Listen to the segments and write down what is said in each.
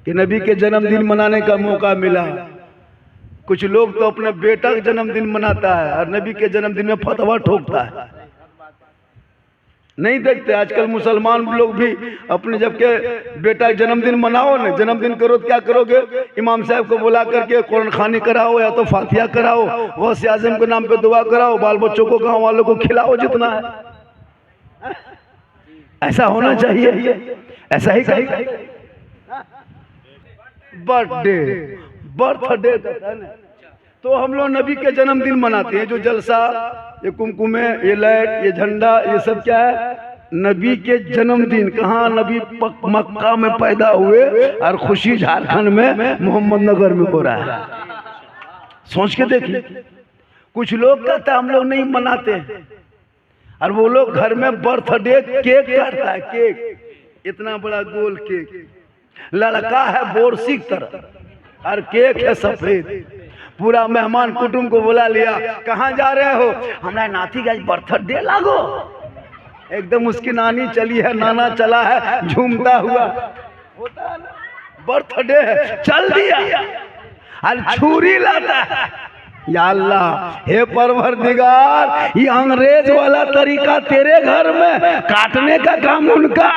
कि नबी के जन्मदिन मनाने का मौका मिला। कुछ लोग तो अपने बेटा का जन्मदिन मनाता है और नबी के जन्मदिन में फतवा ठोकता है। नहीं देखते आजकल मुसलमान लोग भी अपने जबकि बेटा का जन्मदिन मनाओ ना, जन्मदिन करो तो क्या करोगे, इमाम साहब को बुला करके कुरान खानी कराओ या तो फातिहा कराओ, गौसे आजम के नाम पे दुआ कराओ, बाल बच्चों को गांव वालों को खिलाओ जितना है। ऐसा होना चाहिए, ऐसा ही कहीं बर्थडे तो हम लोग नबी के जन्मदिन मनाते हैं। जो जलसा, ये कुमकुमे, ये लाइट, ये झंडा, ये सब क्या है? नबी के जन्मदिन। कहाँ? नबी मक्का में पैदा हुए और खुशी झारखंड में मोहम्मद नगर में हो रहा है। सोच के देखिए। कुछ लोग कहते हैं हम लोग नहीं मनाते हैं और वो लोग घर में बर्थडे केक काटता है। केक इतना बड़ा गोल केक, लड़का है बोरसी की तरह और केक है सफेद। पूरा मेहमान कुटुंब को बुला लिया। कहाँ जा रहे हो? हमारा नाती का बर्थडे लागो। एकदम उसकी नानी चली है, नाना चला है झूमता हुआ, होता है ना, बर्थडे है, चल दिया और छुरी लाता है। या अल्लाह, हे परवरदिगार, ये अंग्रेज वाला तरीका तेरे घर में, काटने का काम उनका।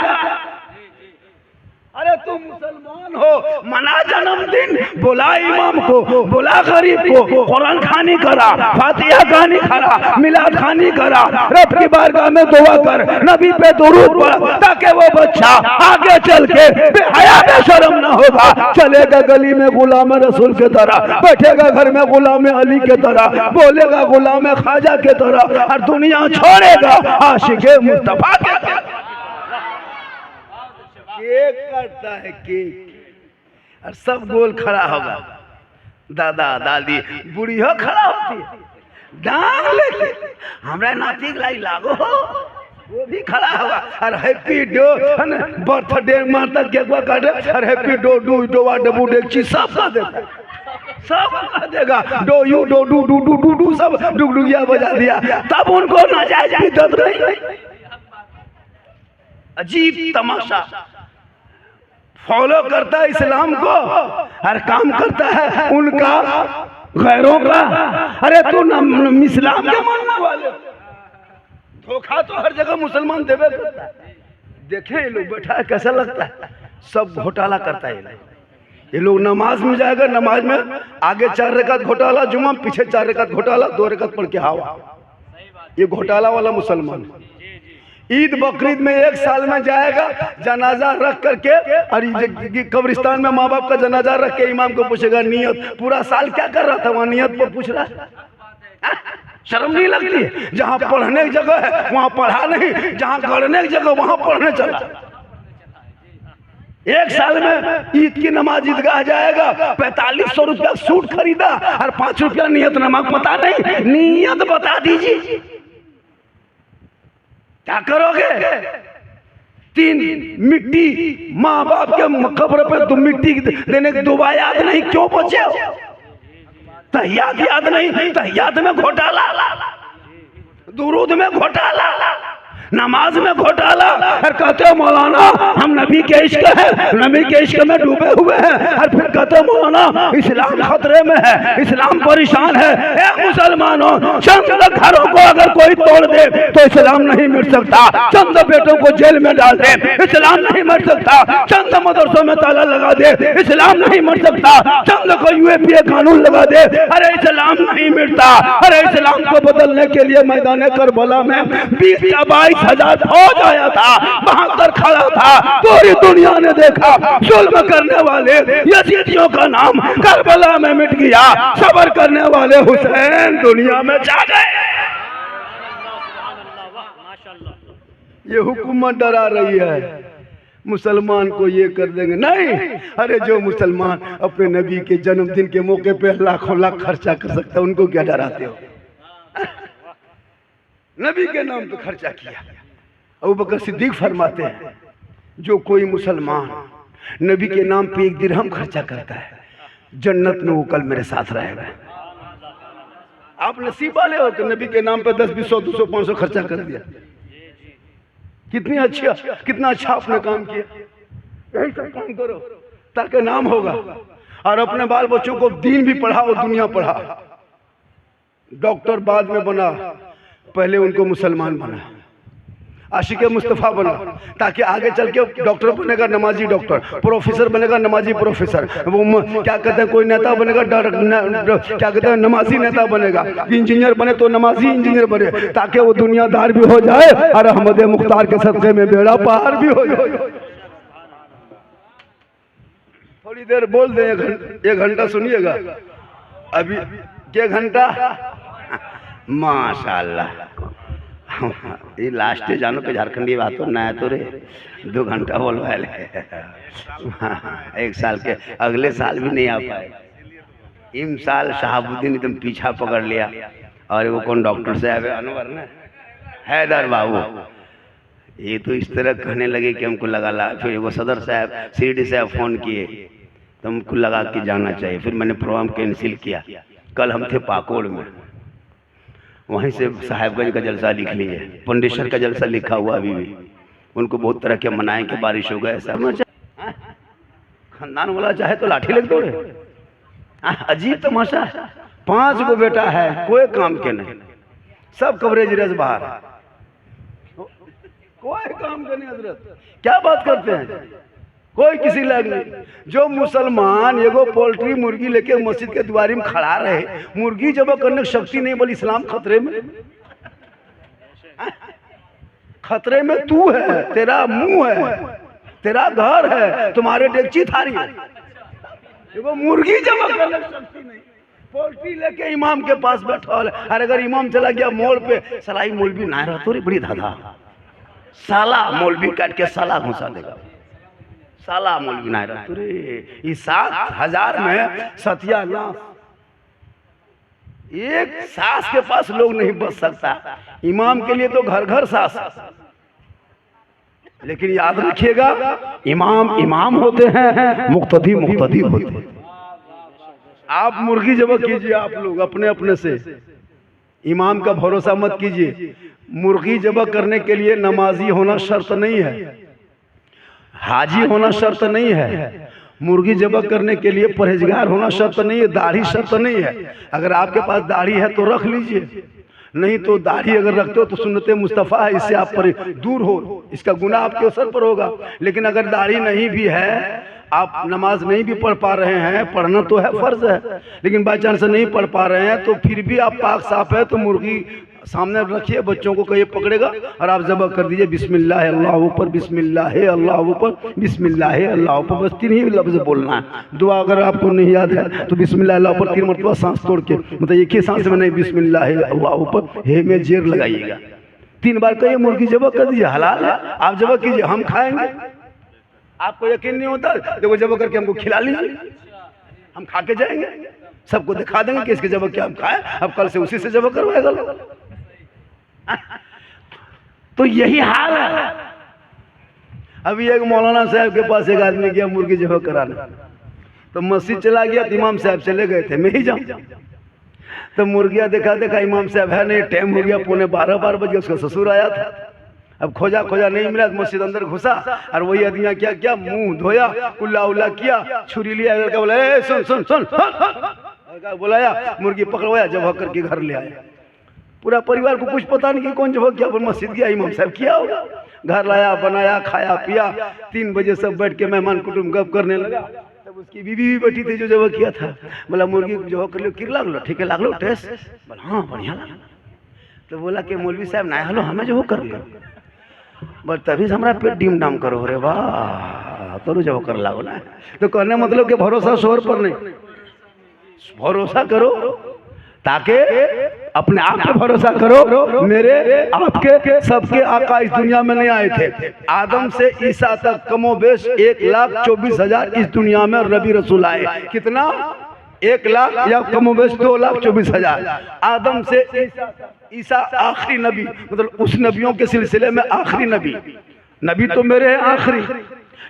अरे तुम मुसलमान हो, मना जन्मदिन, बुला इमाम को, बुला गरीब को, कुरान खानी करा, फातिहा खानी करा, मिलाद खानी करा, रब की बारगाह में दुआ कर, नबी पे दुरूद पढ़, ताकि वो बच्चा आगे चल के बेहया बेशर्म ना होगा। चलेगा गली में गुलाम रसूल के तरह, बैठेगा घर में गुलाम अली के तरह, बोलेगा गुलाम ख्वाजा के तरह और दुनिया छोड़ेगा आशिक़े मुस्तफा के तरह। केक काटता है केक और सब गोल खड़ा होगा। दादा दादी बूढ़ी हो खड़ा होती है, डांग लेके हमरा नाती लाई लागो हो, वो भी खड़ा होगा और हैप्पी डो बर्थडे माता केक काटे और हैप्पी डो डू डोवा डबू डेक्ची सब कह देगा, सब कह देगा, डो यू डो डू डू डू डू डू सब डुगडुगिया बजा दिया। तब उनको नाजायज इज्जत नहीं। अजीब तमाशा। फॉलो करता है इस्लाम को और काम करता है उनका, गैरों का। अरे तू इस्लाम के मानने वाले, धोखा तो हर जगह मुसलमान देवे करता है। देखें ये लोग बैठा है कैसा लगता है, सब घोटाला करता है। ये लोग नमाज में जाएगा, नमाज में आगे 4 रकात घोटाला जुमा, पीछे 4 रकात घोटाला, 2 रकात पढ़ के हावा। ये घोटाला वाला मुसलमान। ईद बकरीद में 1 साल में जाएगा, जनाजा रख करके और कब्रिस्तान में माँ बाप का जनाजा रख के इमाम को पूछेगा नियत, पूरा साल क्या कर रहा था, वहाँ नियत पर पूछ रहा है। शर्म नहीं लगती? जहाँ पढ़ने की जगह है वहाँ पढ़ा नहीं, जहाँ गढ़ने की जगह वहाँ पढ़ने चला। 1 साल में ईद की नमाज ईदगाह जाएगा, 4500 रुपया सूट खरीदा और 5 रुपया नियत नमाज। पता नहीं, नियत बता दीजिए क्या करोगे? 3 मिट्टी माँ बाप के कब्र पे तुम मिट्टी देने की दुआ याद नहीं, क्यों बचे हो? तहियात याद नहीं, तहियात में घोटाला, दुरूद में घोटाला, नमाज में घोटाला। और कहते हो मौलाना हम नबी के इश्क है, नबी के इश्क में डूबे हुए हैं। और फिर कहते हो मौलाना इस्लाम खतरे में है, इस्लाम परेशान है। ए मुसलमानों, चंद घरों को अगर कोई तोड़ दे तो इस्लाम नहीं मिट सकता। चंद बेटों को जेल में डाल दे, इस्लाम नहीं मर सकता। चंद मदरसों में ताला लगा दे, इस्लाम नहीं मर सकता। चंद को यूएपीए कानून लगा दे, अरे इस्लाम नहीं मिटता। अरे इस्लाम को बदलने के लिए मैदान करबला में 20 या 22 हजार फौज आया था, बहादुर खड़ा था। पूरी दुनिया ने देखा, जुल्म करने वाले यजीदियों का नाम करबला में मिट गया, सब्र करने वाले हुसैन दुनिया में छा गए। ये हुकूमत डरा रही है मुसलमान को, ये कर देंगे नहीं। अरे जो मुसलमान अपने नबी के जन्मदिन के मौके पे लाखों लाख खर्चा कर सकता है, उनको क्या डराते हो? नबी के नाम पे खर्चा किया। अबू बकर सिद्दीक फरमाते हैं जो कोई मुसलमान नबी के नाम पे 1 दिरहम खर्चा करता है, जन्नत में वो कल मेरे साथ रहेगा। आप नसीब वाले हो कि नबी के नाम पे 10, 20, 100, 200, 500 खर्चा कर दिया। कितना अच्छा आपने काम किया। यही सब काम करो। ताकि नाम होगा, और अपने बाल बच्चों को दीन भी पढ़ा और दुनिया पढ़ा। डॉक्टर बाद में बना, पहले उनको मुसलमान बना, आशिक मुस्तफ़ा बना, ताकि आगे चल के डॉक्टर बनेगा नमाजी डॉक्टर, प्रोफेसर बनेगा नमाजी प्रोफेसर, वो क्या कहते हैं कोई नेता बनेगा क्या कहते हैं नमाजी नेता बनेगा, इंजीनियर बने तो नमाजी इंजीनियर बने, ताकि वो दुनियादार भी हो जाए और अहमद मुख्तार के सदक़े में बेड़ा पार भी हो जाए। थोड़ी देर बोल दें, एक घंटा सुनिएगा। अभी क्या घंटा, माशाल्लाह। ये लास्ट जानो के झारखंडी बात तो नया तो रे 2 घंटा बोलवा ले। एक साल के अगले साल भी नहीं आ पाए। इम साल शहाबुद्दीन एकदम पीछा पकड़ लिया, और वो कौन डॉक्टर साहब है अनवर ना, हैदर बाबू, ये तो इस तरह कहने लगे कि हमको लगा फिर वो सदर साहब शिरडी साहब फ़ोन किए तो हमको लगा कि जाना चाहिए। फिर मैंने प्रोग्राम कैंसिल किया। कल हम थे पाकोड़ में, वहीं से साहेबगंज का जलसा लिख लिए, पंडेश्वर का जलसा लिखा हुआ अभी भी। उनको बहुत तरह के मनाएं कि बारिश हो गए, ऐसा खानदान वाला चाहे तो लाठी लग दौड़े। अजीब तमाशा। 5 गो बेटा है, कोई काम के नहीं, सब कवरेज रेज बाहर, कोई काम के नहीं। हजरत क्या बात करते हैं, कोई किसी लायक नहीं। जो मुसलमान एगो पोल्ट्री मुर्गी लेके मस्जिद के द्वारी में खड़ा रहे, मुर्गी जब करने की शक्ति नहीं, बोली इस्लाम खतरे में, खतरे में तू है, तेरा मुंह है, तेरा घर है, तुम्हारे डेगची थारी है। एगो मुर्गी जब करने की शक्ति नहीं, पोल्ट्री लेके इमाम के पास बैठा है। और अगर इमाम चला गया मोड़ पे, सलाई मौलवी ना रहा तो बड़ी धाधा, साला मौलवी काट के साला घुसा देगा, साला मौलवी ना रहा तो रे। इस 7,000 में सत्यानाश, एक सास के पास लोग नहीं बच सकता। इमाम के लिए तो घर घर सास। लेकिन याद रखिएगा, इमाम इमाम होते हैं, मुक्तदी मुक्तदी होते हैं। आप मुर्गी जब कीजिए, आप लोग अपने अपने से इमाम का भरोसा मत कीजिए। मुर्गी जब करने के लिए नमाजी होना शर्त नहीं है, हाजी होना शर्त नहीं है। मुर्गी जबक करने के लिए परहेजगार होना शर्त नहीं है, दाढ़ी शर्त नहीं है। अगर आपके पास दाढ़ी है तो रख लीजिए, नहीं तो दाढ़ी अगर रखते हो तो सुन्नते मुस्तफ़ा है, इससे आप पर दूर हो, इसका गुनाह आपके सर पर होगा। लेकिन अगर दाढ़ी नहीं भी है, आप नमाज नहीं भी पढ़ पा रहे हैं, पढ़ना तो है फर्ज है, लेकिन बाई चांस नहीं पढ़ पा रहे हैं, तो फिर भी आप पाक साफ है तो मुर्गी सामने रखिए, बच्चों को कहिए पकड़ेगा और आप ज़बह कर दीजिए। बिस्मिल्लाह अल्लाह ऊपर, बिस्मिल्लाह अल्लाह ऊपर, बिस्मिल्लाह अल्लाह ऊपर, बस 3 ही लफ्ज़ बोलना है। दुआ अगर आपको नहीं याद है तो बिस्मिल्लाह अल्लाह ऊपर 3 मरतबा सांस तोड़ के, मतलब एक ही सांस में नहीं, बिस्मिल्लाह अल्लाह ऊपर हे में जेर लगाइएगा। 3 बार कहिए, मुर्गी ज़बह कर दीजिए, हलाल है, आप ज़बह कीजिए, हम खाएंगे। आपको यकीन नहीं होता, देखो ज़बह करके हमको खिला लीजिए, हम खा के जाएंगे, सबको दिखा देंगे कि इसके ज़बह क्या हम खाए, अब कल से उसी से ज़बह करवाएगा लोग। तो यही हाल है। अभी एक मौलाना साहब के पास एक आदमी गया मुर्गी ज़बह कराने, तो मस्जिद चला गया, तो इमाम साहब चले गए थे, मैं ही जाऊँ। तो मुर्गिया देखा देखा इमाम साहब है नहीं, टाइम हो गया, 11:45 बजे, उसका ससुर आया था। अब खोजा खोजा नहीं मिला, मस्जिद अंदर घुसा और वही आदमी क्या किया, मुंह धोया, कुल्ला उल्ला किया, छुरी लिया, लड़का बोला ए सुन सुन सुन, बुलाया, मुर्गी पकड़वाया, ज़बह करके घर ले आया। पूरा परिवार को कुछ पता नहीं कि कौन ज़बह किया, पर मस्जिद गया, इमाम साहब किया होगा, घर लाया, बनाया, खाया पिया। 3 बजे सब बैठ के मेहमान कुटुंब गप करने लगा। तब उसकी बीवी भी बैठी थी जो ज़बह किया था। बोला मुर्गी ज़बह कर लो, किर लागलो, ठीक है लागलो टेस्ट, बोला हाँ बढ़िया लगा। तो बोला कि मौलवी साहब ना हलो, हमें ज़बह कर लो, बस तभी से हमारा पेट डीम डाम करो, रे वाह तो ज़बह कर लागो ना। तो कहने मतलब कि भरोसा शोर पर नहीं, भरोसा करो, ताकि अपने आप पे भरोसा करो। मेरे आपके सबके आका इस दुनिया में नहीं आए थे, आदम से ईसा तक कमोबेश 1,24,000 इस दुनिया में रबी रसूल आए। कितना? 1 लाख या कमोबेश 2,24,000। आदम से ईसा आखिरी नबी, मतलब उस नबियों के सिलसिले में आखिरी नबी। नबी तो मेरे हैं आखिरी,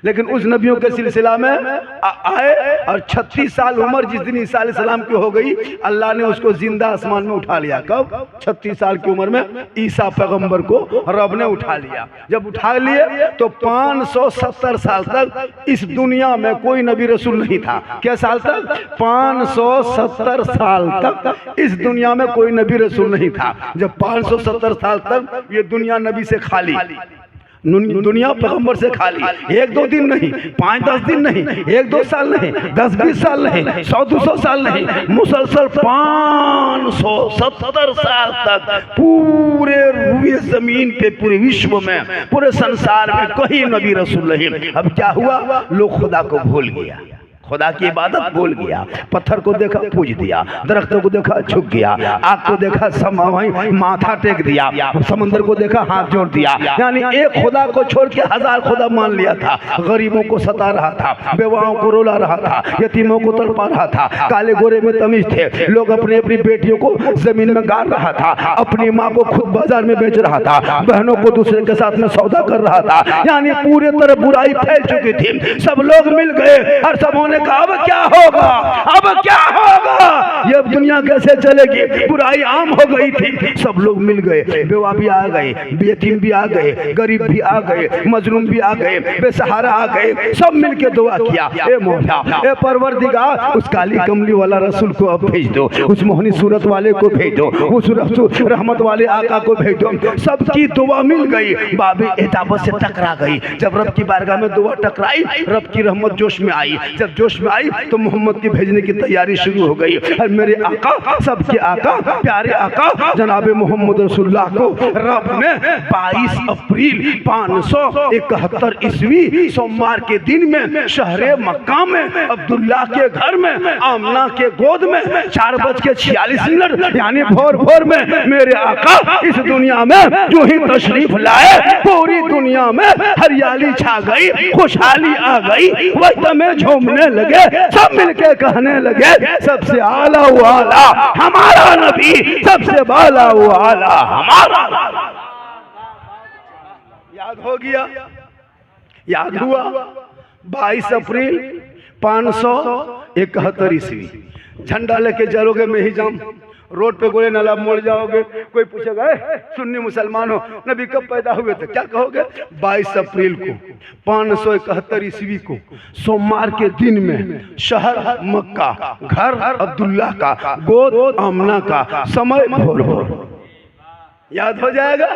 लेकिन उस नबियों के सिलसिला में आए और 36 साल उम्र जिस दिन ईसा अलैहिस्सलाम की हो गई, अल्लाह ने उसको जिंदा आसमान में उठा लिया। कब? 36 साल की उम्र में ईसा पैगंबर को रब ने उठा लिया। जब उठा लिए तो 570 साल तक इस दुनिया में कोई नबी रसूल नहीं था। क्या साल तक? 570 साल तक इस दुनिया में कोई नबी रसूल नहीं था। जब 570 साल तक ये दुनिया नबी से खाली, दुनिया पैगंबर से खाली, 1-2 दिन नहीं, 5-10 दिन नहीं, 1-2 साल नहीं, 10-20 साल नहीं, 100-200 साल नहीं, मुसलसल 570 साल तक पूरे रुए जमीन पे, पूरे विश्व में, पूरे संसार में कहीं नबी रसूल नहीं। अब क्या हुआ? लोग खुदा को भूल गया, खुदा की इबादत भूल गया। पत्थर को देखा पूज दिया, दरख्तों को देखा झुक गया, आग को देखा वहीं माथा टेक दिया, समंदर को देखा हाथ जोड़ दिया। यानी एक खुदा को छोड़ के 1000 खुदा मान लिया था। गरीबों को सता रहा था, बेवाओं को रोला रहा था, यतीमों को तड़पा रहा था, काले गोरे में तमीज थे। लोग अपनी अपनी बेटियों को जमीन में गाड़ रहा था, अपनी माँ को खुद बाजार में बेच रहा था, बहनों को दूसरे के साथ में सौदा कर रहा था। यानी पूरे तरह बुराई फैल चुकी थी। सब लोग मिल गए और सब ने कहा अब क्या होगा, अब क्या होगा, ये दुनिया कैसे चलेगी? बुराई आम हो गई थी। सब लोग मिल गए, बेवा भी आ गए, यतीम भी आ गए, गरीब भी आ गए, मजलूम भी आ गए, बेसहारा आ गए। सब मिलके दुआ किया, ए मौला, ए परवरदिगार, उस काली कमली वाला रसूल को अब भेज दो, उस मोहनी सूरत वाले को भेज दो, उस रहमत वाले आका को भेज दो। सबकी दुआ मिल गई, बाबी एताबत से टकरा गई। जब रब की बारगाह में दुआ टकराई, रब की रहमत जोश में आई। जब जोश में आई तो मोहम्मद की भेजने की तैयारी शुरू हो गई। और मेरे आका, सबके आका, प्यारे आका जनाब मोहम्मद रसूलुल्लाह को रब ने 22 अप्रैल 571 ईस्वी सोमवार के दिन में शहरे मक्का में अब्दुल्ला के घर में आमना के गोद में 4:46 यानी भोर भोर में मेरे आका इस दुनिया में जो ही तशरीफ लाए, पूरी दुनिया में हरियाली छा गई, खुशहाली आ गई। वक्त में झूमने लगे, सब मिलके कहने लगे सबसे आला वाला हमारा नबी, सबसे बाला वाला हमारा। याद हो गया? याद हुआ? 22 अप्रैल 571 ईस्वी। झंडा लेके चलोगे मैं ही जाऊं, रोड पे गोले नाला मोड़ जाओगे, कोई पूछेगा सुन्नी मुसलमान हो, नबी कब पैदा हुए थे, क्या कहोगे? 22 अप्रैल को 571 ईस्वी को सोमवार के दिन में शहर मक्का, घर अब्दुल्ला का, गोद आमना का, समय भोर भोर। याद हो जाएगा?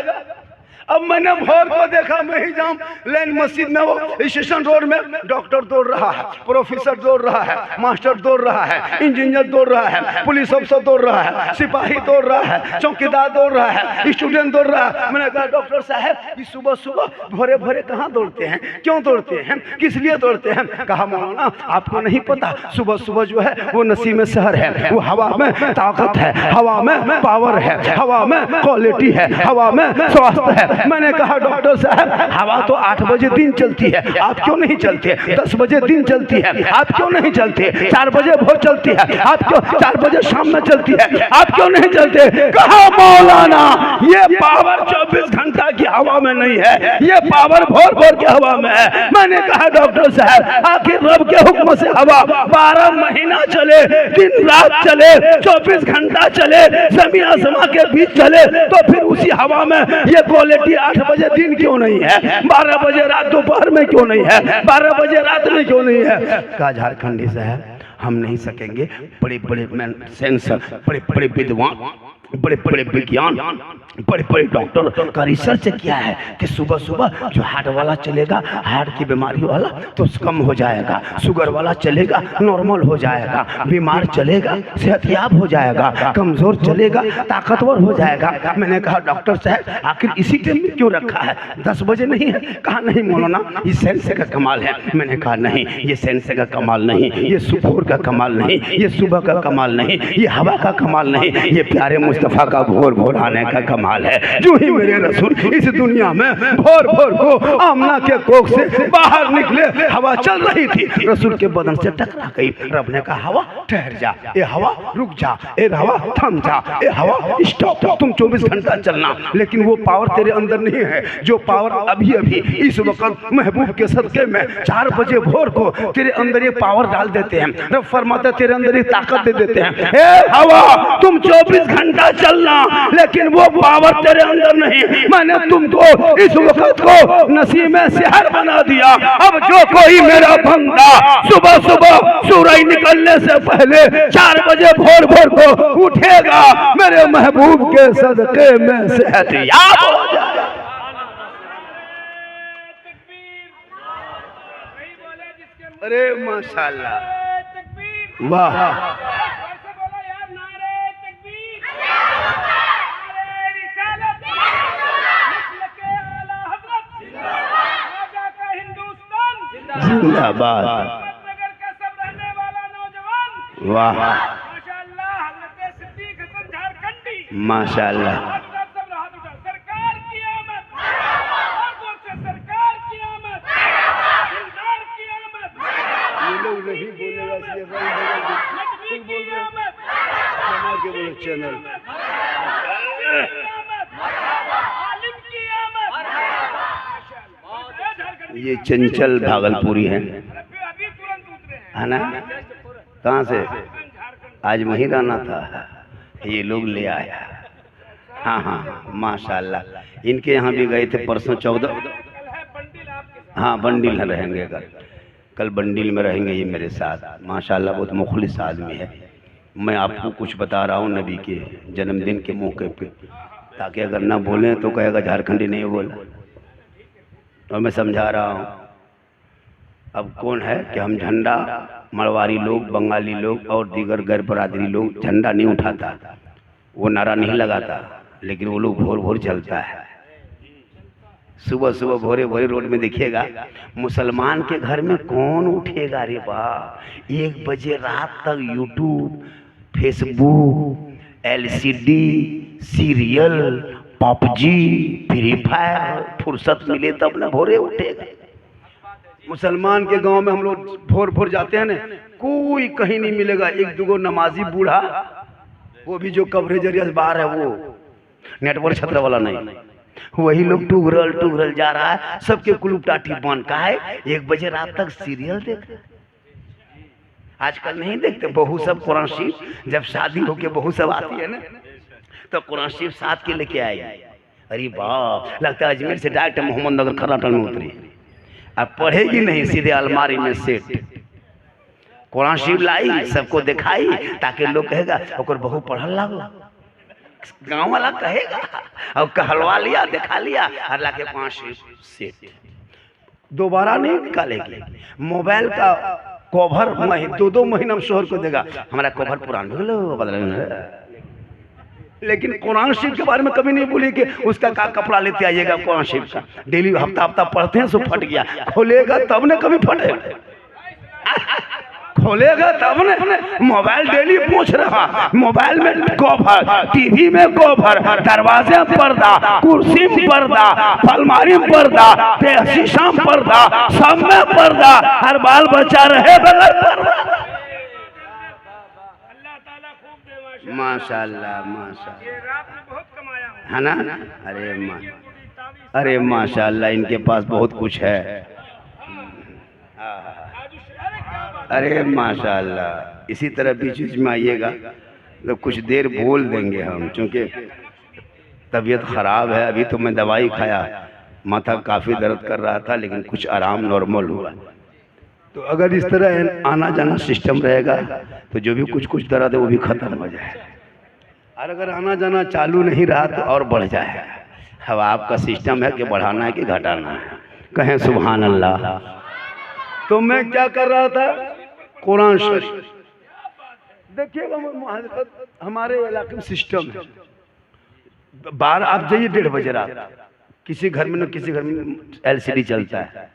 अब मैंने भोर को देखा, मैं ही जाऊं लेन मस्जिद में, वो स्टेशन रोड में डॉक्टर दौड़ रहा है, प्रोफेसर दौड़ रहा है, मास्टर दौड़ रहा है, इंजीनियर दौड़ रहा है, पुलिस अफसर दौड़ रहा है, सिपाही दौड़ रहा है, चौकीदार दौड़ रहा है, स्टूडेंट दौड़ रहा है। मैंने कहा डॉक्टर साहब सुबह सुबह भोरे भोरे कहाँ दौड़ते हैं, क्यों दौड़ते हैं, किस लिए दौड़ते हैं? कहा मौलाना आपको नहीं पता, सुबह सुबह जो है वो नसीम शहर है, वो हवा में ताकत है, हवा में पावर है, हवा में क्वालिटी है, हवा में स्वास्थ्य है। मैंने कहा डॉक्टर साहब हवा तो 8 बजे दिन चलती है, आप क्यों नहीं चलते? 10 बजे दिन चलती है, आप क्यों नहीं चलते? 4 बजे भोर चलती है, आप क्यों? 4 बजे शाम में चलती है, आप क्यों नहीं चलते? कहा मौलाना ये पावर 24 घंटा की हवा में नहीं है, ये पावर भोर भोर की हवा में है। मैंने कहा डॉक्टर साहब आखिर रब के हुक्म से हवा 12 महीना चले, दिन रात चले, 24 घंटा चले, जमीन आसमां के बीच चले, तो फिर उसी हवा में ये क्वालिटी 8 बजे दिन क्यों नहीं है, 12 बजे रात दोपहर में क्यों नहीं है, 12 बजे रात में क्यों नहीं है? कहा झारखंडी साहब हम नहीं सकेंगे, बड़े बड़े सेंसर, बड़े बड़े विद्वान, बड़े बड़े विज्ञान, बड़े बड़े डॉक्टर का रिसर्च किया है कि सुबह सुबह जो हार्ट वाला चलेगा, हार्ट की बीमारी वाला तो कम हो जाएगा, शुगर वाला चलेगा नॉर्मल हो जाएगा, बीमार चलेगा सेहतयाब हो जाएगा, कमजोर चलेगा ताकतवर हो जाएगा। मैंने कहा डॉक्टर साहब आखिर इसी टाइम में क्यों रखा है, 10 बजे नहीं है? कहा नहीं मौलाना ये सेंस का कमाल है। मैंने कहा नहीं ये सेंस का कमाल नहीं, ये सुबह का कमाल नहीं, ये सुबह का कमाल नहीं, ये हवा का कमाल नहीं, ये प्यारे मुस्तफ़ा का भोर भोर आने का कमाल है। जो ही मेरे रसूल इस दुनिया में भोर भोर को आमना के कोख से बाहर निकले, हवा चल रही थी, रसूल के बदन से टकरा गई। रब ने कहा हवा ठहर जा, ए हवा रुक जा, ए हवा थम जा, ए हवा स्टॉप, तुम 24 घंटा चलना। लेकिन वो पावर तेरे अंदर नहीं है जो पावर अभी अभी इस वक्त महबूब के सदके में 4 बजे भोर को तेरे अंदर ये पावर डाल देते हैं। रब फरमाता तेरे अंदर ये ताकत दे देते हैं, ए हवा तुम 24 घंटा चलना, लेकिन वो पावर तेरे अंदर नहीं। मैंने तुमको इस वक्त को नसीब में शहर बना दिया। अब जो कोई मेरा बंदा सुबह सुबह सूरज निकलने से पहले 4 बजे भोर भोर को उठेगा, मेरे महबूब के सदके में सेहतियाब हो जाएगा। अरे माशाल्लाह, वाह, जिंदाबाद, वाह माशाल्लाह, सरकार की आमद, सरकार की आमद, दिलदार की आमद, ये लोग नहीं बोलेगा नजमी की आमद, के बोले चैनल, आलिम की आमद, माशाल्लाह। ये चंचल भागलपुरी है अभी तुरंत उतरे हैं, है ना? कहाँ से? आज वहीं रहना था, ये लोग ले आया। हाँ हाँ माशाल्लाह, इनके यहाँ भी गए थे परसों 14। कल है बंडिल आपके साथ। हाँ बंडिल में रहेंगे, कल बंडिल में रहेंगे ये मेरे साथ। माशाल्लाह बहुत मुखलिस आदमी है। मैं आपको कुछ बता रहा हूँ नबी के जन्मदिन के मौके पे, ताकि अगर ना बोलें तो कहेगा झारखंडी नहीं बोला। और मैं समझा रहा हूँ अब कौन है कि हम झंडा, मरवारी लोग, बंगाली लोग और दीगर गैर बरादरी लोग झंडा नहीं उठाता, वो नारा नहीं लगाता, लेकिन वो लोग भोर भोर चलता है। सुबह सुबह भोरे भोरे रोड में देखिएगा। मुसलमान के घर में कौन उठेगा रे बाप? 1 बजे रात तक YouTube, Facebook, LCD, serial, PUBG, free fire, फुर्सत मिले तब ना भोरे उठेगा। मुसलमान के गांव में हम लोग भोर भोर जाते हैं ना, कोई कहीं नहीं मिलेगा। 1-2 नमाजी बूढ़ा, वो भी जो कवरेज बाहर है, वो नेटवर्क छत्र वाला नहीं, वही लोग टुगरल जा रहा है। सबके कुलूप टाटी बन का है, 1 बजे रात तक सीरियल देख। आजकल नहीं देखते बहू सब कुरान शरीफ, जब शादी होके बहू सब आती है ना, तो कुरान शरीफ साथ के लेके आएगी। अरे बाप, लगता है अजमेर से डायरेक्ट मोहम्मद नगर खराटन में उतरी। अब पढ़ेगी नहीं, सीधे अलमारी में सेट कुरान शरीफ लाई, सबको दिखाई, ताकि लोग कहेगा ओकर बहू पढ़ल लागो, गाँव वाला कहेगा। और कहलवा लिया, दिखा लिया, और लाके 5 शरीफ सेट। दोबारा नहीं निकालेगी। मोबाइल का कवर 2-2 महीना में शोहर को देगा, हमारा कवर पुरान हो लो बदल। लेकिन कुरान शरीफ के बारे में कभी नहीं बोली कि उसका का कपड़ा लेते आइएगा। कुरान शरीफ का डेली हफ्ता पढ़ते हैं, सो फट गया। खोलेगा तब ने कभी फटे, खोलेगा तब ने। मोबाइल डेली पूछ रहा, मोबाइल में कवर, टीवी में कवर, दरवाजे में पर्दा, कुर्सी में पर्दा, अलमारी में पर्दा, शीशा में पर्दा, सब में पर्दा, हर बाल बच्चा रहे बगैर पर्दा। माशाल्लाह माशाल्लाह, ये रात में बहुत कमाया हूं, है ना? अरे माशाल्लाह, इनके पास बहुत कुछ है। अरे माशाल्लाह, इसी तरह बीच बीच में आइएगा तो कुछ देर बोल देंगे हम, क्योंकि तबीयत ख़राब है। अभी तो मैं दवाई खाया, माथा काफ़ी दर्द कर रहा था, लेकिन कुछ आराम नॉर्मल हुआ। तो अगर इस तरह आना जाना सिस्टम रहेगा तो जो भी कुछ दर्द है वो भी ख़त्म हो जाए। और अगर आना जाना चालू नहीं रहा तो और बढ़ जाए। अब आपका सिस्टम है कि बढ़ाना है कि घटाना है। कहें सुभान अल्लाह। तो मैं क्या कर रहा था? कुरान शरीफ देखिएगा। हमारे इलाके में सिस्टम है, 12 आप जाइए 1:30 बजे रात, किसी घर में न किसी घर में LCD चलता है,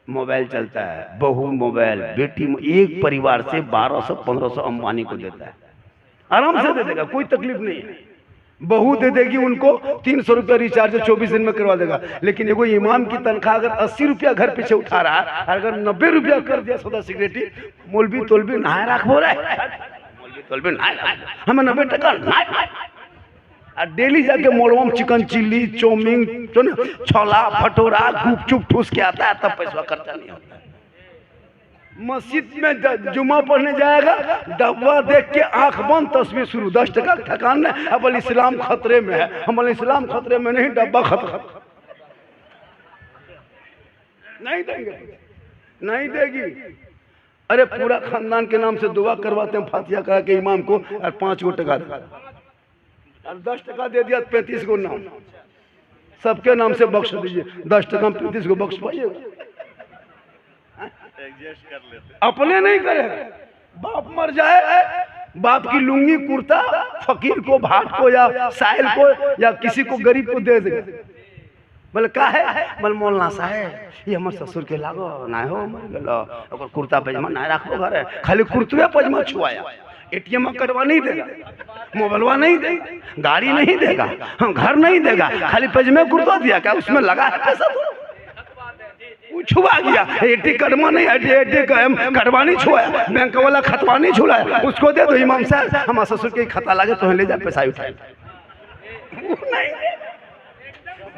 मोबाइल चलता है, बहू मोबाइल, बेटी, एक परिवार से 1200-1500 अंबानी को देता है, आराम से दे देगा, कोई तकलीफ नहीं है। बहू दे देगी उनको 300 रुपया रिचार्ज 24 दिन में करवा देगा। लेकिन एगो इमाम की तनख्वाह अगर 80 रुपया घर पीछे उठा रहा है, अगर 90 रुपया कर दिया सौदा सिगरेटी, मौलवी तोलवी नहाए रखो रहे, मौलवी तोलवी नहाए हमें 90 टका नहाए, डेली जाके मोलवा में चिकन चिल्ली चाउमीन छोला भटूरा गुपचुप ठूस के आता है, तब पैसा खर्चा नहीं होता। मस्जिद में जुमा पढ़ने जाएगा, डब्बा देख के आंख बंद, तस्वीर शुरू, 10 टका ठकान है, अब इस्लाम खतरे में है। हम इस्लाम खतरे में नहीं, डब्बा खतरा नहीं देंगे, नहीं देगी। अरे पूरा खानदान के नाम से दुआ करवाते हैं, फातिहा करा के इमाम को, और 5 गो टका और 10 टका दे दिया, 35 गो नाम सबके नाम से बख्श दीजिए। 10 टका में 35 गो बख्श पाइएगा, अपने नहीं करे। बाप मर जाए, बाप की लुंगी कुर्ता फकीर को, भाट को या साहिल को या किसी को गरीब को दे देगा। बोले का है, बोले मौलाना साहेब ये हमारे ससुर के लागो ना हो, मर गलो, अगर कुर्ता पैजामा ना रखो घर, खाली कुर्तवे पैजामा छुआया, एटीएम करवा नहीं देगा, मोबाइलवा नहीं देगा, गाड़ी नहीं देगा, घर नहीं देगा, खाली पैजामे कुर्ता दिया, क्या उसमें लगा है पैसा? छुआ गया, एटी कटवा नहीं, एटी कटवा नहीं छुआया, बैंक वाला खतवा नहीं छुलाया, उसको दे दो इमाम साहब, हमारे ससुर के खाता लगे तो ले जाए पैसा उठाए।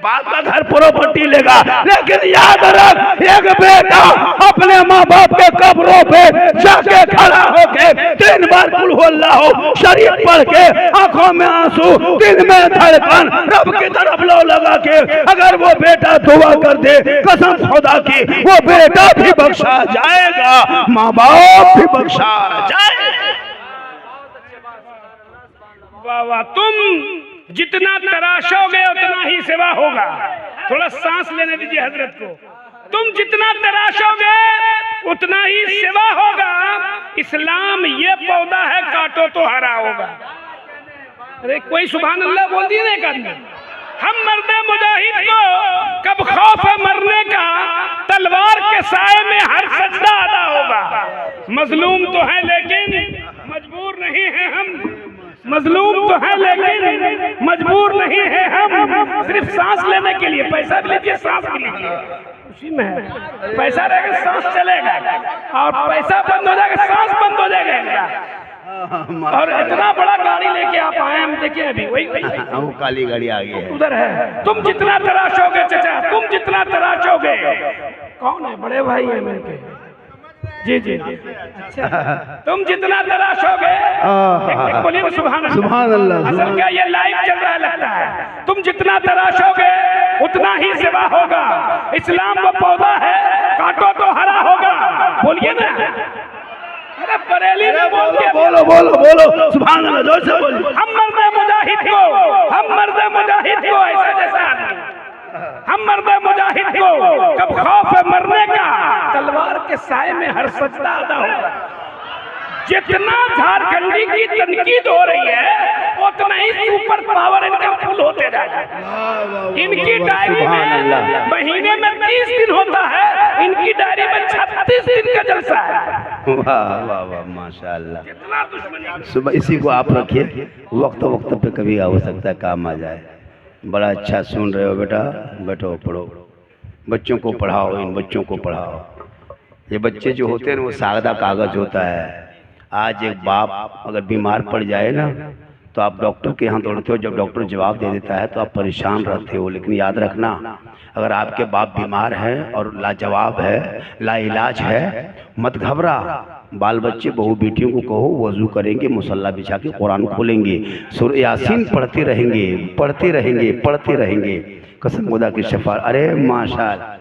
बाप का घर प्रॉपर्टी लेगा, लेकिन याद रख, एक बेटा अपने माँ बाप के कब्रों पे जाके खड़ा होके 3 बार कुल हुवल्लाहु शरीफ पढ़ के, आंखों में आंसू, दिल में धड़कन, रब की तरफ लो लगा के अगर वो बेटा दुआ कर दे, कसम खुदा की वो बेटा भी बख्शा जाएगा, माँ बाप भी बख्शा जाएगा। वाह वाह, तुम जितना तराशोगे उतना ही सेवा होगा। थोड़ा सांस लेने दीजिए हजरत को। तुम जितना तराशोगे उतना ही सेवा होगा। इस्लाम ये पौधा है, काटो तो हरा होगा। अरे कोई सुभान अल्लाह बोल दिए ना एक आदमी। हम मर्दे मुजाहिद को कब खौफ है मरने का, तलवार के साए में हर सजदा अदा होगा। मजलूम तो है लेकिन मजबूर नहीं है हम, मजलूम तो है लेकिन मजबूर नहीं है हम। सिर्फ सांस लेने के लिए पैसा भी लीजिए, सांस भी लीजिए, उसी में है। पैसा रहेगा सांस चलेगा, और पैसा बंद हो जाएगा सांस बंद हो जाएगा। और इतना बड़ा गाड़ी लेके आप आए, हम देखिए अभी वही वो काली गाड़ी आ गई है, उधर है। तुम जितना तराशोगे चाचा, तुम जितना तराशोगे, कौन है बड़े भाई है मेरे के? जी जी जी, अच्छा तुम जितना तराशोगे, बोलिए सुभान अल्लाह। असल क्या ये लाइव चल रहा है लगता है। तुम जितना तराशोगे उतना ही सेवा होगा। इस्लाम वो पौधा है, काटो तो हरा होगा। बोलिए ना, अरे बरेली में बोलो बोलो बोलो सुभान अल्लाह, जोर से बोलो। हम मर्दे मुजाहिद को, हम मर्दे मुजाहिद को ऐसा जैसा आदमी, हम मर्दे मुजाहिद को कब खौफ है मरने का, तलवार के साए में हर सजदा अदा होगा। जितना झारखंडी की तनकीद हो रही है उतना ही सुपर पावर इनका फुल होते जाएगा। इनकी डायरी में महीने में 30 दिन होता है, इनकी डायरी में 36 दिन का जलसा है। वाह वाह वाह माशाअल्लाह। कितना दुश्मनी। सुबह इसी को आप रखिए, वक्त वक्त पे कभी हो सकता है काम आ जाए। बड़ा अच्छा सुन रहे हो बेटा, बैठो पढ़ो, बच्चों को पढ़ाओ, इन बच्चों को पढ़ाओ। ये बच्चे जो होते हैं ना वो सादा कागज होता है। आज एक बाप अगर बीमार पड़ जाए ना तो आप डॉक्टर के यहाँ दौड़ते हो, जब डॉक्टर जवाब दे देता है तो आप परेशान रहते हो। लेकिन याद रखना, अगर आपके बाप बीमार है और लाजवाब है, लाइलाज है, मत घबरा। बाल बच्चे बहू बेटियों को कहो वजू करेंगे, मुसल्ला बिछा के कुरान खोलेंगे, सूरह यासीन पढ़ते रहेंगे, पढ़ते रहेंगे, पढ़ते रहेंगे। कसम खुदा की शफा। अरे माशाअल्लाह,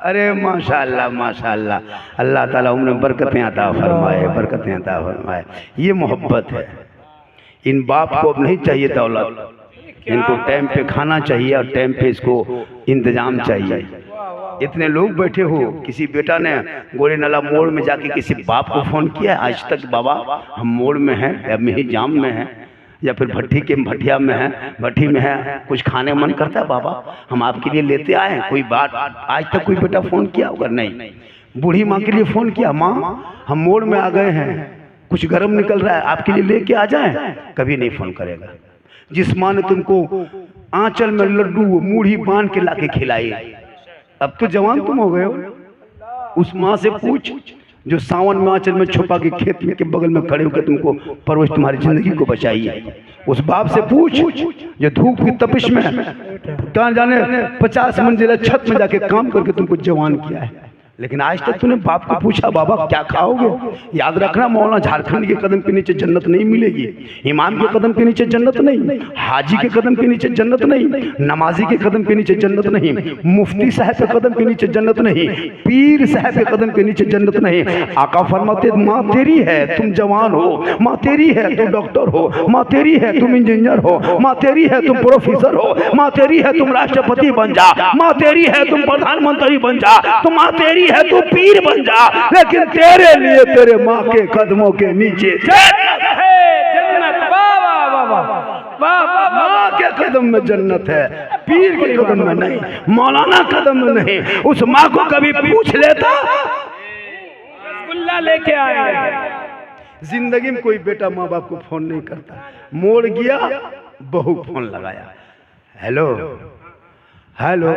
अरे माशाअल्लाह माशाअल्लाह। अल्लाह ताला उम्र बरकतें अता फरमाए, बरकतें अता फरमाए। ये मोहब्बत है। इन बाप को अब नहीं चाहिए दौलत, इनको टाइम पे खाना चाहिए और टाइम पे इसको इंतजाम चाहिए। इतने लोग बैठे हो, किसी बेटा ने गोरे नाला मोड़ में जाके किसी बाप को फ़ोन किया आज तक? बाबा हम मोड़ में हैं या मेही जाम में हैं या फिर भट्टिया में है, भट्टी में है, कुछ खाने मन करता है बाबा हम आपके लिए लेते आए? कोई बात आज तक कोई बेटा फ़ोन किया होगा? नहीं। बूढ़ी माँ के लिए फ़ोन किया, माँ हम मोड़ में आ गए हैं, कुछ गर्म निकल रहा है आपके लिए लेके आ जाए, कभी नहीं फोन करेगा। जिस माँ ने तुमको आंचल में लड्डू मूढ़ी बांध के लाके खिलाई, अब तो जवान तुम हो गए हो, उस माँ से पूछ जो सावन में आंचल में छुपा के खेत में के बगल में खड़े होकर तुमको परवरिश तुम्हारी जिंदगी को बचाई है। उस बाप से पूछ जो धूप की तपिश में कहाँ जाने 50 मंजिला छत में जाके काम करके तुमको जवान किया है। लेकिन आज तक तूने बाप को पूछा बाबा क्या खाओगे? याद रखना मौलाना झारखंड के कदम के नीचे जन्नत नहीं मिलेगी, इमाम के कदम के नीचे जन्नत नहीं, हाजी के कदम के नीचे जन्नत नहीं, नमाजी के कदम के नीचे जन्नत नहीं, मुफ्ती साहब के कदम के नीचे जन्नत नहीं, पीर साहब के कदम के नीचे जन्नत नहीं। आका फरमाते माँ तेरी है तुम जवान हो, माँ तेरी है तुम डॉक्टर हो, माँ तेरी है तुम इंजीनियर हो, माँ तेरी है तुम प्रोफेसर हो, माँ तेरी है तुम राष्ट्रपति बन जा, माँ तेरी है तुम प्रधानमंत्री बन जा, तो माँ तेरी है तू पीर बन जा, लेकिन तेरे लिए तेरे माँ के कदमों के नीचे जन्नत है। माँ के कदम में जन्नत है, पीर के कदम में नहीं, मौलाना कदम में नहीं। उस माँ को कभी पूछ लेता, रसगुल्ला लेके आए। जिंदगी में कोई बेटा माँ बाप को फोन नहीं करता, मोड़ गया बहू फोन लगाया, हेलो हेलो,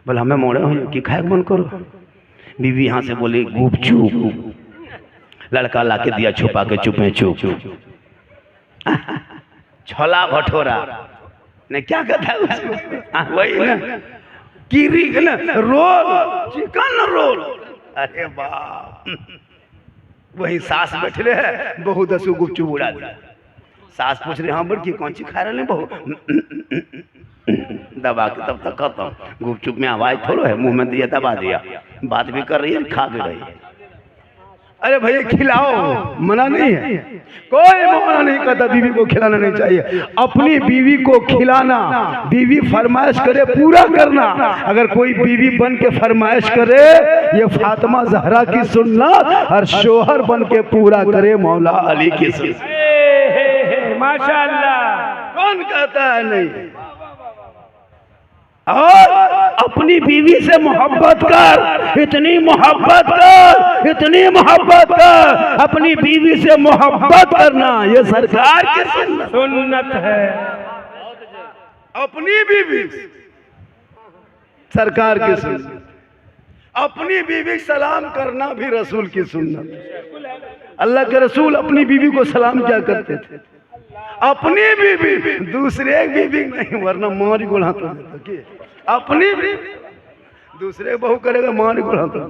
बोला हमें मोड़े हो कि खाए मन करो। बीवी यहाँ से बोली गुपचुप, लड़का लाके दिया छुपा के चुपे चुप, छोला भटोरा ने क्या कहता है उसको, वही ना कीरी ना रोल, चिकन रोल। अरे बाप, वही सास बैठ रहे है, बहू 10 गुपचुप उड़ा दिया। सास पूछ रही हाँ बड़की कौन सी खा रहे बहू, दबा के तब तक खत्म। गुपचुप में आवाज थोड़ो है, मुंह में दिया दबा दिया, बात भी कर रही है खा भी रही है। अरे भैया खिलाओ, मना नहीं है, कोई मना नहीं करता बीवी को खिलाना नहीं चाहिए। अपनी बीवी को खिलाना, बीवी फरमाइश करे पूरा करना। अगर कोई बीवी बन के फरमाइश करे ये फातिमा जहरा की सुन्नत, और शोहर बन के पूरा करे मौला अली की सुन्नत। माशाअल्लाह, कौन कहता है नहीं? और अपनी बीवी से मोहब्बत कर, इतनी मोहब्बत कर, इतनी मोहब्बत कर, अपनी बीवी से मोहब्बत करना ये सरकार की सुन्नत है। अपनी बीवी सरकार की सुन्नत, अपनी बीवी सलाम करना भी रसूल की सुन्नत। अल्लाह के रसूल अपनी बीवी को सलाम क्या करते थे? अपनी बीवी, दूसरे बीवी नहीं, वरना मार गुड़ा तो अपनी बीवी, दूसरे बहू करेगा मार गुड़ा तो।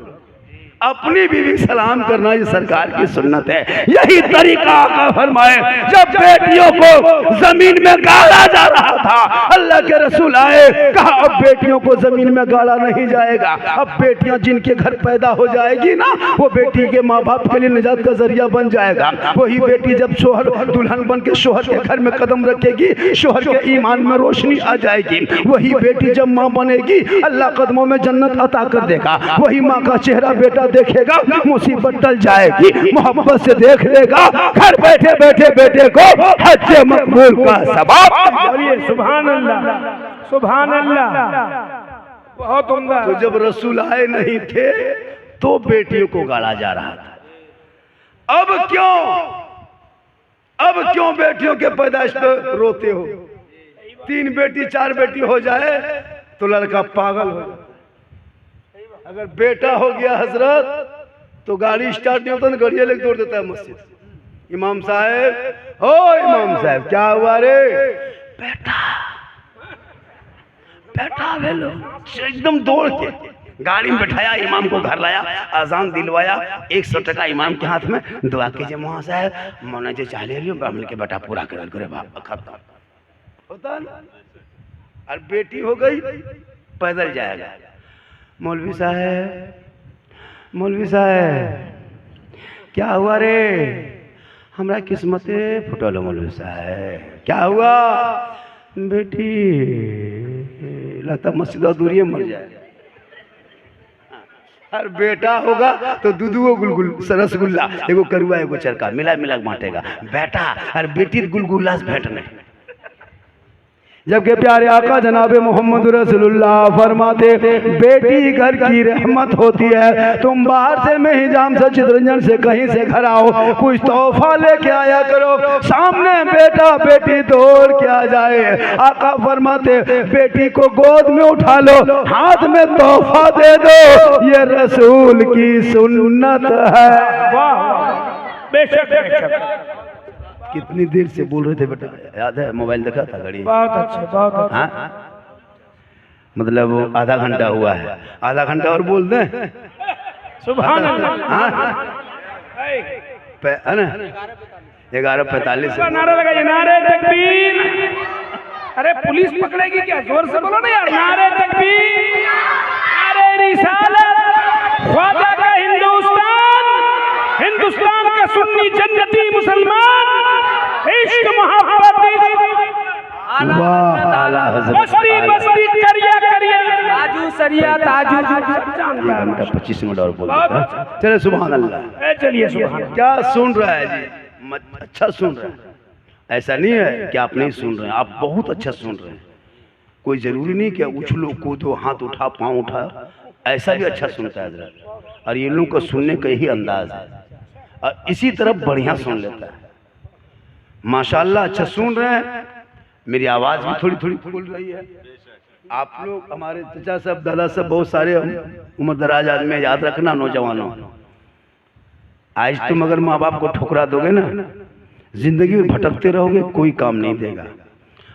अपनी बीवी सलाम करना ये सरकार की सुन्नत है। यही तरीका का फरमाए जब बेटियों को जमीन में गाड़ा जा रहा था, अल्लाह के रसूल आए, कहा अब बेटियों को जमीन में गाड़ा नहीं जाएगा। अब बेटियां जिनके घर पैदा हो जाएगी ना, वो बेटी के माँ बाप के लिए निजात का जरिया बन जाएगा। वही बेटी जब शोहर दुल्हन बन के शोहर के घर में कदम रखेगी, शोहर के ईमान में रोशनी आ जाएगी। वही बेटी जब माँ बनेगी, अल्लाह कदमों में जन्नत अता कर देगा। वही माँ का चेहरा बेटा देखेगा, मुसीबत टल जाएगी, मोहब्बत से देख लेगा, घर बैठे बैठे बेटे को हज मकबूल का सवाब। सुभान अल्लाह, सुभान अल्लाह, बहुत उम्दा। तो जब रसूल आए नहीं थे तो बेटियों को गाड़ा जा रहा था। अब क्यों बेटियों के पैदाइश पे रोते हो? 3 बेटी 4 बेटी हो जाए तो लड़का पागल हो जाए। अगर बेटा हो गया हजरत तो गाड़ी स्टार्ट नहीं होता, गाड़ियां लेके दौड़ देता है मस्जिद। इमाम साहब, हो इमाम साहब क्या हुआ रे? बेटा बेटा भेलो, एकदम दौड़ के गाड़ी में बैठाया, इमाम को घर लाया, अजान दिलवाया, 100 टका इमाम के हाथ में, दुआ कीजिए वहां साहब, मौना जो चाले लियो ब्राह्मण के बेटा पूरा कर करे बाप खत्म होता ना। और बेटी हो गई पैदल जाएगा। मौलवी साहब क्या हुआ रे? हमरा किस्मते फुटल। मौलवी साहब क्या हुआ? बेटी लगता मस्जिद दूरिये मर जाए। हर बेटा होगा तो दूधो गुलगुल रसगुल्ला, एगो करुआ एगो चरका मिला मिला बांटेगा। बेटा और बेटी गुलगुल्ला से भेंट नहीं। जबकि प्यारे आका जनाब मोहम्मद रसूलुल्लाह फरमाते बेटी घर की रहमत होती है। तुम बाहर से मेहिजाम से चितरंजन से कहीं से घर आओ, कुछ तोहफा लेके आया करो, सामने बेटा बेटी दौड़ के आ जाए। आका फरमाते बेटी को गोद में उठा लो, हाथ में तोहफा दे दो, ये रसूल की सुन्नत है। बेशक बेशक। कितनी देर से बोल रहे थे बेटा, याद है? मोबाइल देखा था घड़ी? बहुत अच्छा, बहुत अच्छा। हाँ, मतलब आधा घंटा हुआ है, आधा घंटा और बोल दें। सुभान अल्लाह। है ना 11:45 नारा लगाइए, नारे तकबीर। अरे पुलिस पकड़ेगी क्या? जोर से बोलो ना यार। नारे तकबीर, नारे रिसालत, ख्वाजा का हिंदुस्तान, हिंदुस्तान का सुन्नी जन्नती मुसलमान, इश्क मोहब्बत, बस्ती बस्ती करिया करिया, ताजू सरिया ताजू। 25 मिनट और बोल चले। सुभान अल्लाह। चलिए सुभान। क्या सुन रहा है जी? अच्छा सुन रहा है। ऐसा नहीं है कि आप नहीं सुन रहे हैं, आप बहुत अच्छा सुन रहे हैं। कोई जरूरी नहीं कि उछलो कूदो, हाथ उठा पाँव उठा, ऐसा भी अच्छा सुनता है हजरत। और ये लोग का सुनने का यही अंदाज है, और इसी तरफ बढ़िया सुन लेता है। माशाल्लाह अच्छा सुन रहे हैं। मेरी आवाज़ भी थोड़ी थोड़ी खुल रही है। आप लोग हमारे चचा साहब, दादा साहब, बहुत सारे उम्र दराज आदमी, याद रखना नौजवानों, आज तुम अगर माँ बाप को ठुकरा दोगे ना, जिंदगी में भटकते रहोगे, कोई काम नहीं देगा।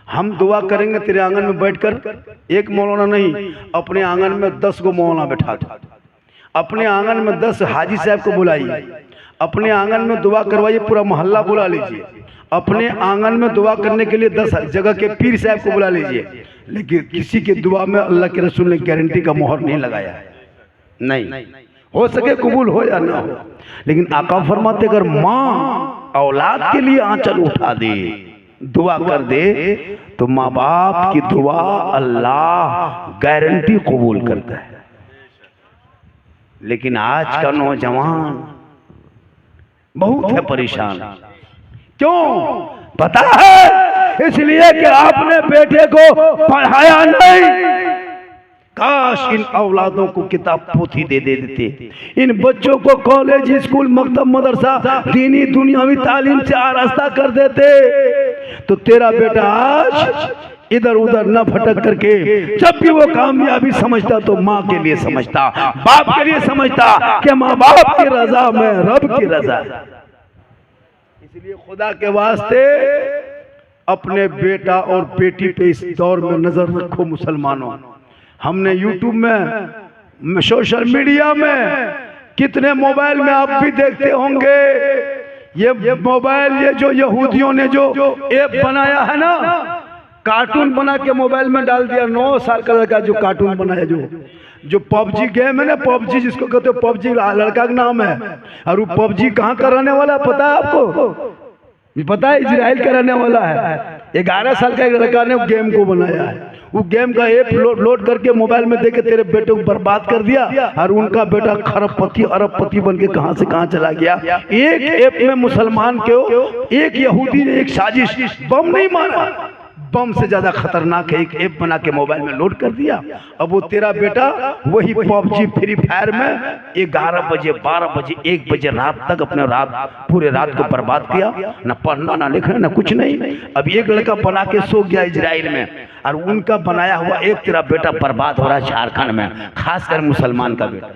हम दुआ करेंगे तेरे आंगन में बैठकर, एक मौलाना नहीं, अपने आंगन में 10 को मौलाना बैठा दो, अपने आंगन में 10 हाजी साहब को बुलाइए, अपने आंगन में दुआ करवाइए, पूरा मोहल्ला बुला लीजिए, अपने आंगन में दुआ करने के लिए 10 जगह के पीर साहब को बुला लीजिए, लेकिन किसी के दुआ में अल्लाह के रसूल ने गारंटी का मोहर नहीं लगाया है। नहीं, हो सके कबूल हो या ना हो, लेकिन आका फरमाते अगर माँ औलाद के लिए आंचल उठा दे, दुआ कर दे, तो माँ बाप की दुआ अल्लाह गारंटी कबूल करता है। लेकिन आज का नौजवान बहुत है परेशान। क्यों? पता है? इसलिए कि आपने बेटे को पढ़ाया नहीं। काश इन औलादों को किताब पोथी दे देते, इन बच्चों को कॉलेज, स्कूल, मकतब, मदरसा, दीनी दुनियावी तालीम से आरास्ता कर देते, तो तेरा बेटा आज इधर उधर न भटक करके जब भी वो कामयाबी समझता तो माँ के लिए समझता, बाप के लिए समझता कि माँ बाप की रजा में रब की रजा। इसलिए खुदा के वास्ते अपने बेटा और बेटी पे इस दौर में नजर रखो मुसलमानों। हमने यूट्यूब में, सोशल मीडिया में, कितने मोबाइल में आप भी देखते होंगे, ये मोबाइल, ये जो यहूदियों ने जो ऐप बनाया है ना, कार्टून बना के मोबाइल में डाल दिया। 9 साल का लड़का जो कार्टून बनाया, जो पबजी गेम है ना, पबजी जिसको कहते हो, पबजी लड़का का नाम है, और वो पबजी कहाँ का रहने वाला पता है आपको? पता है? इजराइल का रहने वाला है। 11 साल का एक लड़का ने गेम को बनाया है। वो गेम का ऐप लोड करके मोबाइल में देके तेरे बेटे को बर्बाद कर दिया, और उनका बेटा खरबपति अरबपति बन के कहां से कहां चला गया। एक ऐप में मुसलमान को एक यहूदी ने एक साजिश, बम नहीं मारा, बम से ज्यादा खतरनाक है, एक ऐप बना के मोबाइल में लोड कर दिया। अब वो तेरा बेटा वही पबजी, फ्री फायर में 11 बजे, 12 बजे, 1 बजे रात तक अपने पूरे रात को बर्बाद किया, ना पढ़ना ना लिखना ना कुछ नहीं। अब एक लड़का बना के सो गया इजराइल में, और उनका बनाया हुआ एक तेरा बेटा बर्बाद हो रहा है झारखंड में, खासकर मुसलमान का बेटा।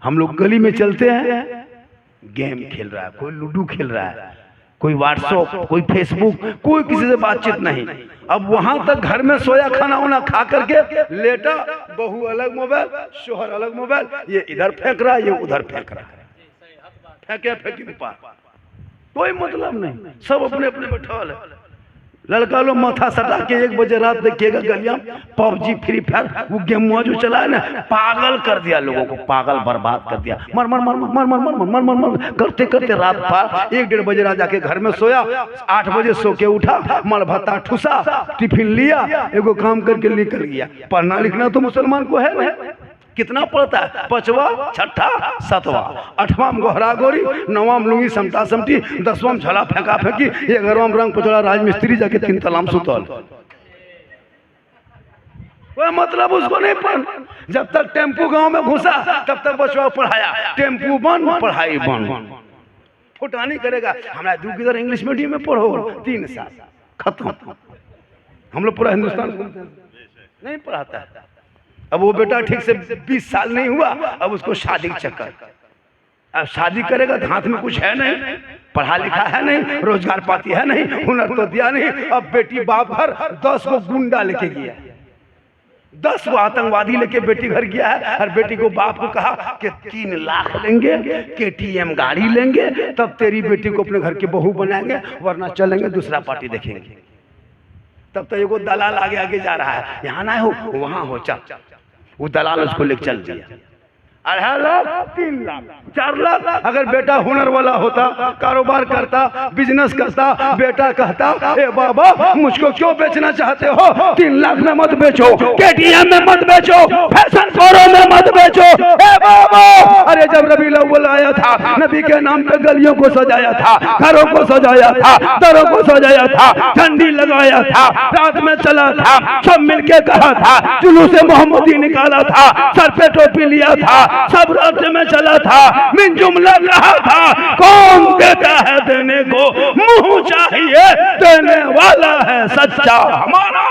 हम लोग गली में चलते हैं, गेम खेल रहा है, कोई लूडो खेल रहा है, कोई व्हाट्सएप, कोई फेसबुक, कोई किसी से बातचीत नहीं। अब वहां तक घर में सोया, खाना वाना खा करके लेटा, बहू अलग मोबाइल, शोहर अलग मोबाइल, ये इधर फेंक रहा है, ये उधर फेंक रहा है, फेंके ऊपर, कोई मतलब नहीं, सब अपने अपने बैठल है। लड़का लोग माथा सटा के 1 बजे रात देखिएगा गलियां, पबजी, फ्री फायर, वो गेम जो चला है ना, पागल कर दिया लोगों को, पागल बर्बाद कर दिया। मर मर मर मर मर मर मर मर मर करते करते रात पार 1-1.5 बजे रात जाके घर में सोया, 8 बजे सो के उठा, मल भत्ता ठुसा, टिफिन लिया, एगो काम करके निकल गया। पढ़ना लिखना तो मुसलमान को है ना, कितना पढ़ता है? 5वां, 6ठा, 7वां, 8वां गोहरा गोरी, 9वां लुंगी समटा समटी, 10वां झला फेंका फेंकी, 11वां रंग पचड़ा राजमिस्त्री जाके 3 तलाम सुतल। कोई मतलब उसको नहीं पढ़। जब तक टेम्पू गांव में घुसा तब तक बचवा पढ़ाया, टेम्पू बंद पढ़ाई बंद। फुटानी करेगा हमारा दू किधर इंग्लिश मीडियम में पढ़ो 3 साल खत्म। हम लोग पूरा हिंदुस्तान नहीं पढ़ाता है। अब वो बेटा ठीक से 20 साल नहीं हुआ, अब उसको शादी का चक्कर। अब शादी करेगा तो हाथ में कुछ है नहीं, पढ़ा लिखा है नहीं, रोजगार पाती है नहीं, हुनर तो दिया नहीं। अब बेटी बाप घर 10 को गुंडा लेके गया, 10 को आतंकवादी लेके बेटी घर गया है। और बेटी को बाप को कहा कि 3 लाख लेंगे, KTM गाड़ी लेंगे, तब तेरी बेटी को अपने घर की बहू बनाएंगे, वरना चलेंगे दूसरा पार्टी देखेंगे। तब तो एगो दलाल आगे आगे जा रहा है, यहाँ ना हो वहाँ हो, चल। वो दलाल उसको लेकर चल दिया। 2.5 लाख, 3 लाख, 4 लाख। अगर बेटा हुनर वाला होता, कारोबार करता, बिजनेस करता, बेटा कहता ए बाबा मुझको क्यों बेचना चाहते हो, 3 लाख में मत बेचो, KTM में मत बेचो, फैशन शोरूम में मत बेचो। ए बाबा, अरे जब रबीउल अव्वल आया था, नबी के नाम पे गलियों को सजाया था, घरों को सजाया था, दरों को सजाया था, झंडी लगाया था, रात में चला था, सब मिलके कहा था, जुलूस मोहम्मदी निकाला था, सर पे टोपी लिया था, सब रास्ते में चला था, मिन जुमला कहा था कौन देता है देने को, मुंह चाहिए देने वाला है सच्चा हमारा।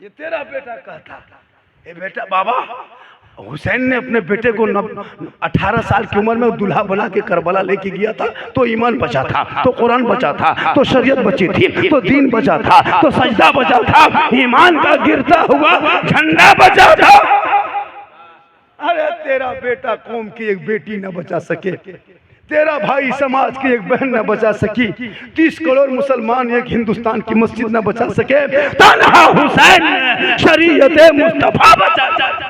ये तेरा बेटा कहता, ये बेटा बाबा हुसैन ने अपने बेटे को 18 साल की उम्र में दूल्हा बना के करबला लेके गया था, तो ईमान बचा था, तो कुरान बचा था, तो शरीयत बची थी, तो दीन बचा था, तो सजदा बचा था, ईमान का गिरता हुआ झंडा बचा था। अरे तेरा बेटा कौम की एक बेटी न बचा सके, तेरा भाई समाज की एक बहन न बचा सकी, 30 करोड़ मुसलमान एक हिंदुस्तान की मस्जिद न बचा सके, तन्हा हुसैन ने शरीयत मुस्तफा बचा।